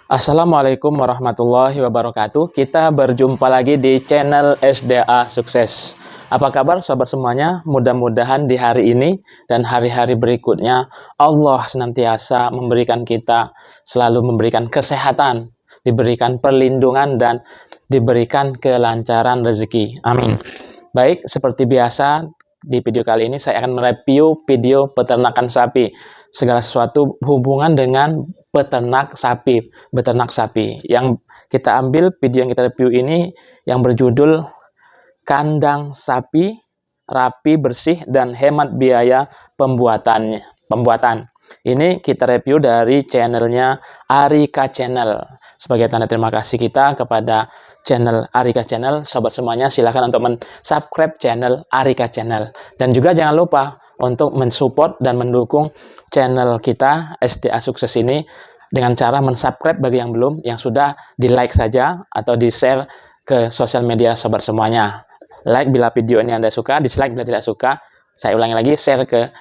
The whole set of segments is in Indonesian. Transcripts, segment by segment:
Assalamualaikum warahmatullahi wabarakatuh. Kita berjumpa lagi di channel SDA Sukses. Apa kabar sobat semuanya? Mudah-mudahan di hari ini dan hari-hari berikutnya Allah senantiasa memberikan kita, selalu memberikan kesehatan, diberikan perlindungan dan diberikan kelancaran rezeki. Amin. Baik, seperti biasa di video kali ini saya akan mereview video peternakan sapi. Segala sesuatu hubungan dengan beternak sapi. Yang kita ambil video yang kita review ini yang berjudul Kandang Sapi Rapi, Bersih, dan Hemat Biaya Pembuatan. Ini kita review dari channelnya Arika Channel. Sebagai tanda terima kasih kita kepada channel Arika Channel, sobat semuanya silahkan untuk subscribe channel Arika Channel. Dan juga jangan lupa untuk mensupport dan mendukung channel kita SDA Sukses ini dengan cara mensubscribe bagi yang belum, yang sudah di like saja atau di share ke sosial media sobat semuanya. Like bila video ini Anda suka, dislike bila tidak suka. Saya ulangi lagi, share ke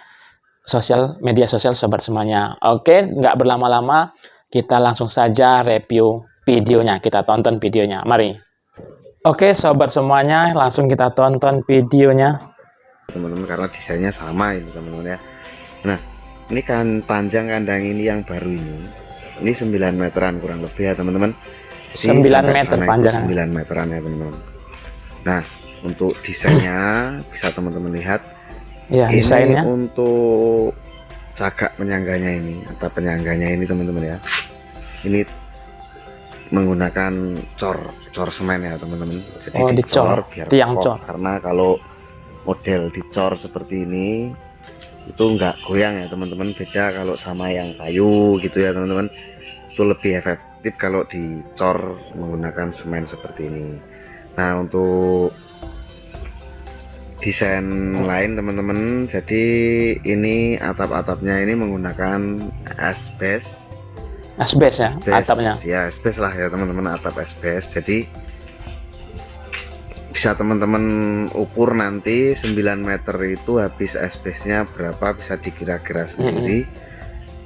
media sosial sobat semuanya. Oke, nggak berlama-lama, kita langsung saja review videonya. Kita tonton videonya, mari. Oke sobat semuanya, langsung kita tonton videonya. Teman-teman, karena desainnya sama ini teman-teman ya. Nah, ini kan panjang kandang ini yang baru ini 9 meteran kurang lebih ya teman-teman. 9 meter panjang. 9 meteran ya teman-teman. Nah, untuk desainnya bisa teman-teman lihat. Ya, ini desainnya untuk cagak penyangganya ini atau penyangganya ini teman-teman ya. Ini menggunakan cor semen ya teman-teman. Jadi dicor biar tiang kokoh, cor. karena kalau model dicor seperti ini itu enggak goyang ya teman-teman. Beda kalau sama yang kayu gitu ya teman-teman, itu lebih efektif kalau dicor menggunakan semen seperti ini. Nah, untuk desain lain teman-teman, jadi ini atap-atapnya ini menggunakan asbes ya atapnya ya, asbes lah ya teman-teman, atap asbes. Jadi bisa teman-teman ukur nanti 9 meter itu habis asbesnya berapa, bisa dikira-kira sendiri.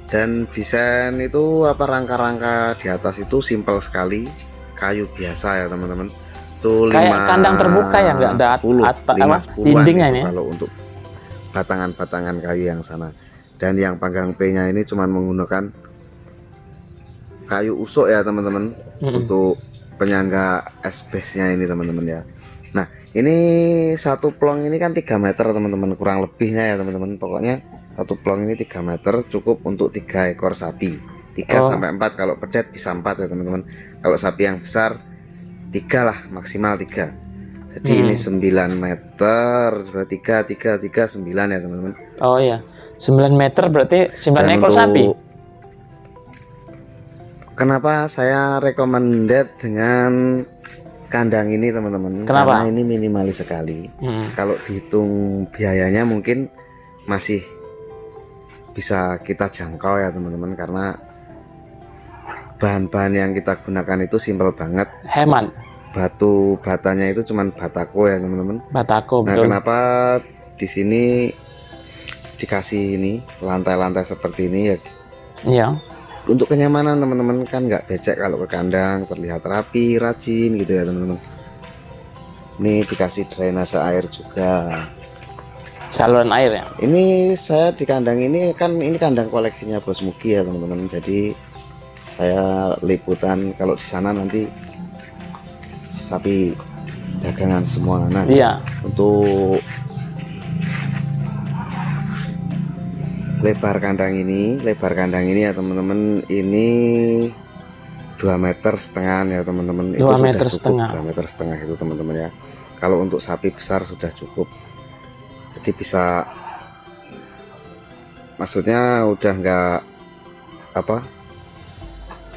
Dan desain itu rangka-rangka di atas itu simple sekali, kayu biasa ya teman-teman. Itu kayak kandang terbuka ya, nggak ada dindingnya ini kalau untuk batangan-batangan kayu yang sana. Dan yang panggang P nya ini cuman menggunakan kayu usuk ya teman-teman, untuk penyangga asbesnya ini teman-teman ya. Nah, ini satu plong ini kan 3 meter teman-teman, kurang lebihnya ya teman-teman. Pokoknya satu plong ini 3 meter cukup untuk 3 ekor sapi, 3 sampai 4. Kalau pedet bisa 4 ya teman-teman. Kalau sapi yang besar 3 lah, maksimal 3. Jadi ini 9 meter, 3 9 ya teman-teman. Oh iya, 9 meter berarti 9 ekor sapi. Kenapa saya recommended dengan kandang ini teman-teman? Karena ini minimalis sekali. Kalau dihitung biayanya mungkin masih bisa kita jangkau ya teman-teman, karena bahan-bahan yang kita gunakan itu simpel banget, hemat. Batu batanya itu cuman batako ya teman-teman. Batako. Nah, betul. Kenapa di sini dikasih ini lantai-lantai seperti ini ya? Iya. Untuk kenyamanan teman-teman, kan nggak becek kalau ke kandang, terlihat rapi, rajin gitu ya teman-teman. Ini dikasih drainase air juga, saluran air ya. Ini saya di kandang ini kan, ini kandang koleksinya Bos Mugi ya teman-teman. Jadi saya liputan kalau di sana nanti sapi dagangan semua. Nah, iya. Untuk lebar kandang ini ya teman-teman, ini 2,5 meter ya teman-teman. Itu sudah cukup, 2,5 meter itu teman-teman ya. Kalau untuk sapi besar sudah cukup. Jadi bisa, maksudnya udah nggak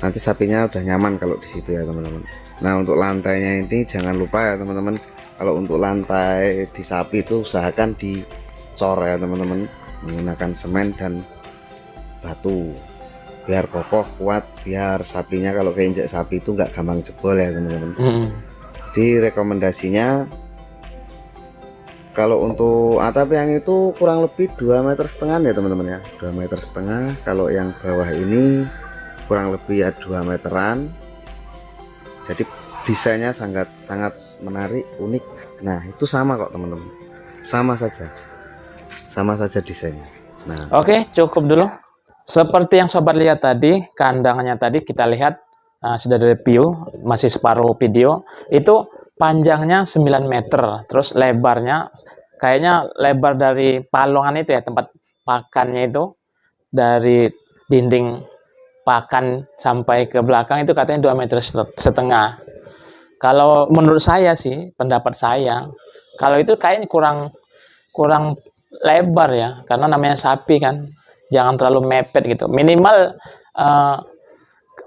nanti sapinya udah nyaman kalau di situ ya teman-teman. Nah, untuk lantainya ini jangan lupa ya teman-teman, kalau untuk lantai di sapi itu usahakan dicor ya teman-teman, menggunakan semen dan batu biar kokoh, kuat, biar sapinya kalau keinjak sapi itu nggak gampang jebol ya teman-teman. Di rekomendasinya kalau untuk atap yang itu kurang lebih 2,5 meter ya teman-teman ya, 2,5 meter. Kalau yang bawah ini kurang lebih ya 2 meteran. Jadi desainnya sangat menarik, unik. Nah itu sama kok teman-teman, sama saja desainnya. Nah Oke, cukup dulu. Seperti yang sobat lihat tadi, kandangnya tadi kita lihat sudah dari view, masih separuh video. Itu panjangnya 9 meter, terus lebarnya kayaknya lebar dari palongan itu ya, tempat pakannya itu, dari dinding pakan sampai ke belakang itu katanya 2 meter setengah. Kalau menurut saya sih, pendapat saya, kalau itu kayaknya kurang lebar ya, karena namanya sapi kan, jangan terlalu mepet gitu. Minimal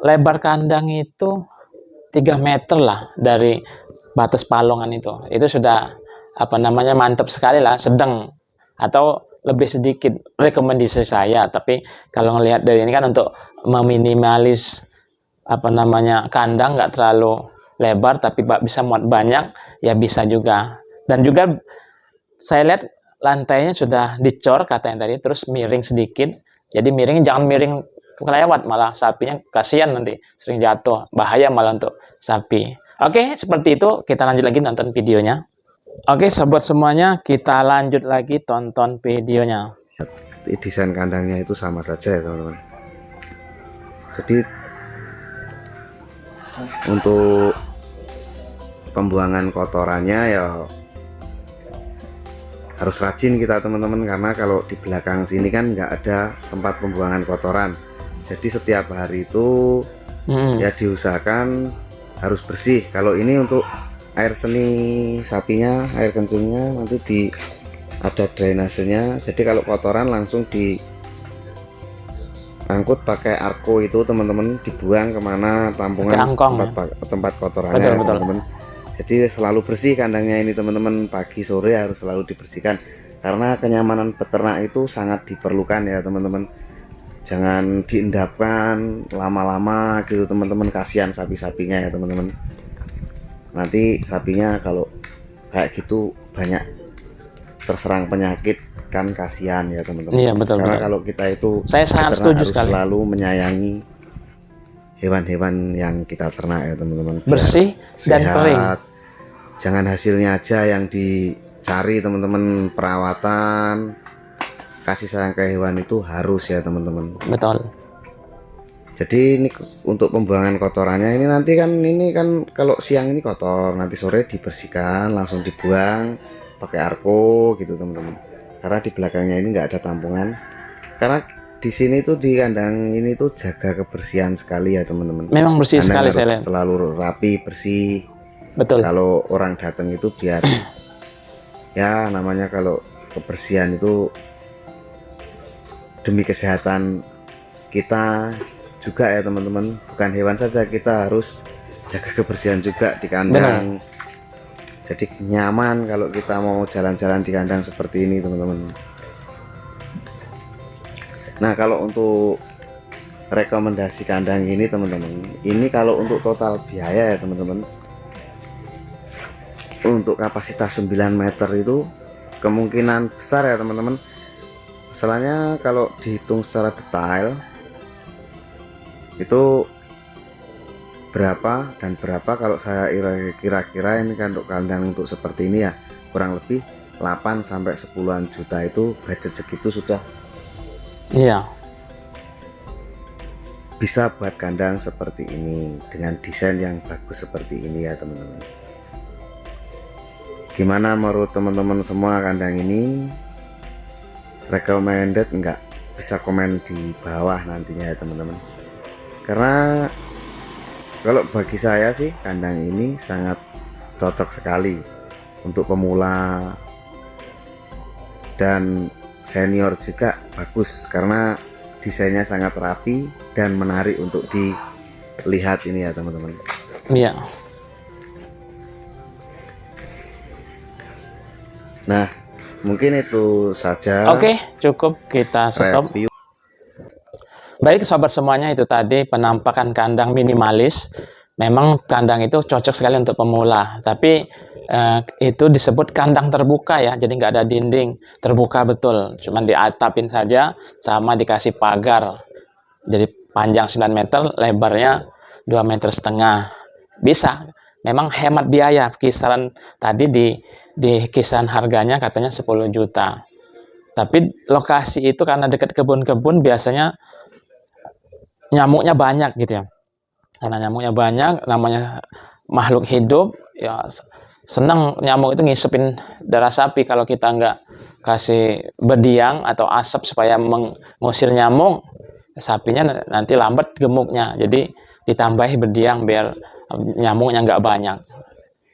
lebar kandang itu 3 meter lah dari batas palongan itu sudah apa namanya mantap sekali lah, sedang atau lebih sedikit rekomendasi saya. Tapi kalau ngelihat dari ini kan untuk meminimalis apa namanya kandang nggak terlalu lebar tapi bisa muat banyak ya, bisa juga. Dan juga saya lihat lantainya sudah dicor katanya tadi, terus miring sedikit. Jadi miring, jangan miring kelewat, malah sapinya kasihan nanti sering jatuh, bahaya malah untuk sapi. Oke, seperti itu. Kita lanjut lagi nonton videonya. Oke sobat semuanya, kita lanjut lagi tonton videonya. desain kandangnya itu sama saja ya teman-teman. Jadi untuk pembuangan kotorannya ya harus rajin kita teman-teman, karena kalau di belakang sini kan nggak ada tempat pembuangan kotoran. Jadi setiap hari itu ya diusahakan harus bersih. Kalau ini untuk air seni sapinya, air kencingnya nanti ada drainasenya. Jadi kalau kotoran langsung diangkut pakai arko itu teman-teman, dibuang kemana tampungan tempat kotorannya teman-teman. Jadi selalu bersih kandangnya ini teman-teman, pagi sore harus selalu dibersihkan, karena kenyamanan peternak itu sangat diperlukan ya teman-teman. Jangan diendapkan lama-lama gitu teman-teman, kasihan sapi-sapinya ya teman-teman. Nanti sapinya kalau kayak gitu banyak terserang penyakit kan, kasihan ya teman-teman. Iya betul. Karena kalau kita itu saya sangat setuju sekali, selalu menyayangi hewan-hewan yang kita ternak ya teman-teman, bersih dan kering. Jangan hasilnya aja yang dicari teman-teman, perawatan kasih sayang ke hewan itu harus ya teman-teman. Betul. Jadi ini untuk pembuangan kotorannya ini nanti kan, ini kan kalau siang ini kotor, nanti sore dibersihkan langsung dibuang pakai arko gitu teman-teman. Karena di belakangnya ini nggak ada tampungan, karena di sini tuh di kandang ini tuh jaga kebersihan sekali ya teman-teman. Memang bersih sekali, saya lihat. Selalu rapi, bersih. Betul. Kalau orang datang itu biar ya namanya kalau kebersihan itu demi kesehatan kita juga ya teman-teman. Bukan hewan saja, kita harus jaga kebersihan juga di kandang. Benar. Jadi nyaman kalau kita mau jalan-jalan di kandang seperti ini teman-teman. Nah kalau untuk rekomendasi kandang ini teman-teman, ini kalau untuk total biaya ya teman-teman, untuk kapasitas 9 meter itu kemungkinan besar ya teman-teman. Masalahnya kalau dihitung secara detail itu berapa dan berapa, kalau saya kira-kira ini kan untuk kandang untuk seperti ini ya kurang lebih 8 sampai 10-an juta, itu budget segitu sudah iya bisa buat kandang seperti ini dengan desain yang bagus seperti ini ya teman-teman. Gimana menurut teman-teman semua kandang ini? Recommended enggak? Bisa komen di bawah nantinya ya teman-teman. Karena kalau bagi saya sih kandang ini sangat cocok sekali untuk pemula dan senior juga bagus, karena desainnya sangat rapi dan menarik untuk dilihat ini ya teman-teman. Iya. Nah mungkin itu saja. Oke, cukup, kita stop. Review. Baik sobat semuanya, itu tadi penampakan kandang minimalis. Memang kandang itu cocok sekali untuk pemula, tapi itu disebut kandang terbuka ya, jadi nggak ada dinding, terbuka betul, cuman diatapin saja sama dikasih pagar. Jadi panjang 9 meter, lebarnya 2,5 meter. Bisa. Memang hemat biaya. Kisaran tadi di kisaran harganya katanya 10 juta. Tapi lokasi itu karena dekat kebun-kebun biasanya nyamuknya banyak gitu ya. Karena nyamuknya banyak, namanya makhluk hidup, ya senang nyamuk itu ngisepin darah sapi. Kalau kita nggak kasih berdiang atau asap supaya mengusir nyamuk, sapinya nanti lambat gemuknya. Jadi ditambahi berdiang biar nyamuknya nggak banyak.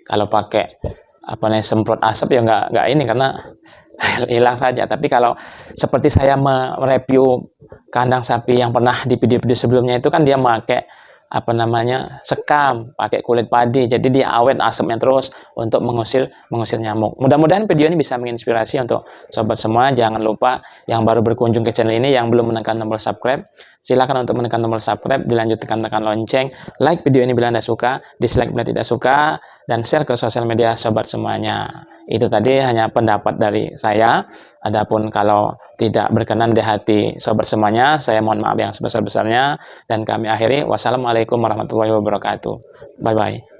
Kalau pakai apa nih semprot asap ya nggak ini karena hilang saja. Tapi kalau seperti saya mereview kandang sapi yang pernah di video-video sebelumnya itu kan dia pakai apa namanya sekam, pakai kulit padi, jadi dia awet asapnya terus untuk mengusir nyamuk. Mudah-mudahan video ini bisa menginspirasi untuk sobat semua. Jangan lupa yang baru berkunjung ke channel ini yang belum menekan tombol subscribe, silakan untuk menekan tombol subscribe, dilanjutkan tekan lonceng, like video ini bila Anda suka, dislike bila tidak suka, dan share ke sosial media sobat semuanya. Itu tadi hanya pendapat dari saya. Adapun kalau tidak berkenan di hati sobat semuanya, saya mohon maaf yang sebesar-besarnya, dan kami akhiri. Wassalamualaikum warahmatullahi wabarakatuh. Bye bye.